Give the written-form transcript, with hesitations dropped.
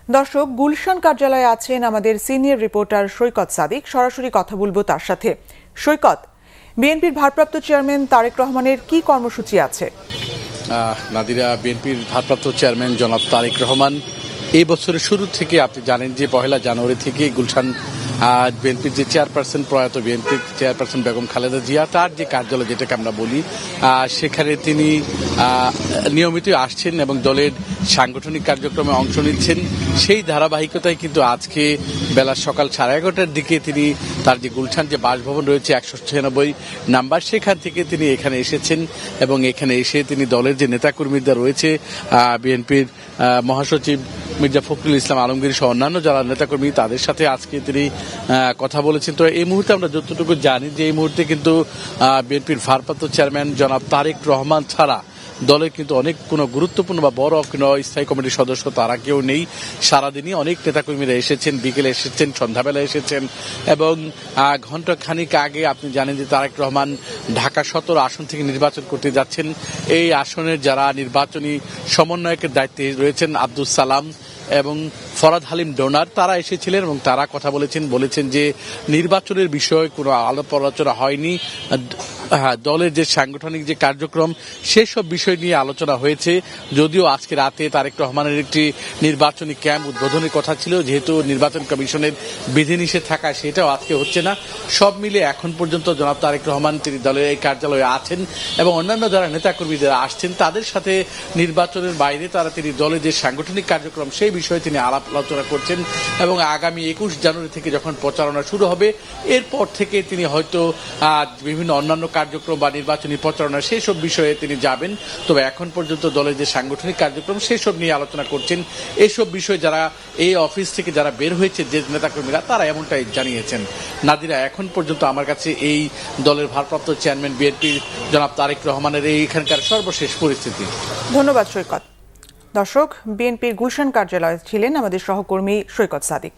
দর্শক, গুলশান কার্যালয়ে আছেন আমাদের সিনিয়র রিপোর্টার সৈকত সাদিক। সরাসরি কথা বলবো তার সাথে। সৈকত, বিএনপির ভারপ্রাপ্ত চেয়ারম্যান তারেক রহমানের কি কর্মসূচি আছে? নাদিরা, বিএনপির ভারপ্রাপ্ত চেয়ারম্যান জনাব তারেক রহমান এই বছরের শুরু থেকে আপনি জানেন যে 1 জানুয়ারি থেকে গুলশান বিএনপির যে চেয়ারপারসন, প্রয়াত বিএনপির চেয়ারপারসন বেগম খালেদা জিয়া, তার যে কার্যালয় যেটাকে আমরা বলি, সেখানে তিনি নিয়মিত আসছেন এবং দলের সাংগঠনিক কার্যক্রমে অংশ নিচ্ছেন। সেই ধারাবাহিকতায় কিন্তু আজকে বেলা সকাল 11:30টার দিকে তিনি তার যে গুলশান যে বাসভবন রয়েছে 196 নাম্বার, সেখান থেকে তিনি এখানে এসেছেন এবং এখানে এসে তিনি দলের যে নেতাকর্মীরা রয়েছে, বিএনপির মহাসচিব মির্জা ফখরুল ইসলাম আলমগীর সহ অন্যান্য যারা নেতাকর্মী, তাদের সাথে আজকে তিনি কথা বলেছেন। তো এই মুহূর্তে আমরা যতটুকু জানি যে এই মুহূর্তে কিন্তু বিএনপির ভারপ্রাপ্ত চেয়ারম্যান জনাব তারেক রহমান ছাড়া দলের কিন্তু অনেক কোনো গুরুত্বপূর্ণ বা বড় কোনো স্থায়ী কমিটির সদস্য তারা কেউ নেই। সারাদিনই অনেক নেতাকর্মীরা এসেছেন, বিকেলে এসেছেন, সন্ধ্যাবেলা এসেছেন এবং ঘণ্টা খানিক আগে আপনি জানেন যে তারেক রহমান ঢাকা 17 আসন থেকে নির্বাচন করতে যাচ্ছেন। এই আসনের যারা নির্বাচনী সমন্বয়কের দায়িত্বে রয়েছেন আব্দুল সালাম এবং ফরাদ হালিম ডোনার, তারা এসেছিলেন এবং তারা কথা বলেছেন যে নির্বাচনের বিষয়ে কোনো আলাপ আলোচনা হয়নি। দলের যে সাংগঠনিক যে কার্যক্রম সেসব বিষয় নিয়ে আলোচনা হয়েছে। যদিও আজকে রাতে তারেক রহমানের একটি নির্বাচনী ক্যাম্প উদ্বোধনের কথা ছিল, যেহেতু নির্বাচন কমিশনের বিধিনিষেধ থাকায় সেটাও আজকে হচ্ছে না। সব মিলে এখন পর্যন্ত জনাব তারেক রহমান তিনি দলের এই কার্যালয়ে আছেন এবং অন্যান্য যারা নেতাকর্মী যারা আসছেন তাদের সাথে নির্বাচনের বাইরে তিনি দলের যে সাংগঠনিক কার্যক্রম সেই বিষয়ে তিনি আলাপ আলোচনা করছেন এবং আগামী 21 জানুয়ারি থেকে যখন প্রচারণা শুরু হবে এরপর থেকে তিনি হয়তো বিভিন্ন অন্যান্য কার্যক্রম বা নির্বাচনী প্রচারণা সেসব বিষয়ে তিনি যাবেন। তবে এখন পর্যন্ত দলের যে সাংগঠনিক কার্যক্রম সেসব নিয়ে আলোচনা করছেন। এইসব বিষয়ে যারা এই অফিস থেকে যারা বের হয়েছে যে নেতাকর্মীরা, তারা এমনটাই জানিয়েছেন। নাদিরা, এখন পর্যন্ত আমার কাছে এই দলের ভারপ্রাপ্ত চেয়ারম্যান বিএনপির জনাব তারেক রহমানের এইখানকার সর্বশেষ পরিস্থিতি। ধন্যবাদ সৈকত। দর্শক, বিএনপির গুলশান কার্যালয়ে ছিলেন আমাদের সহকর্মী সৈকত সাদিক।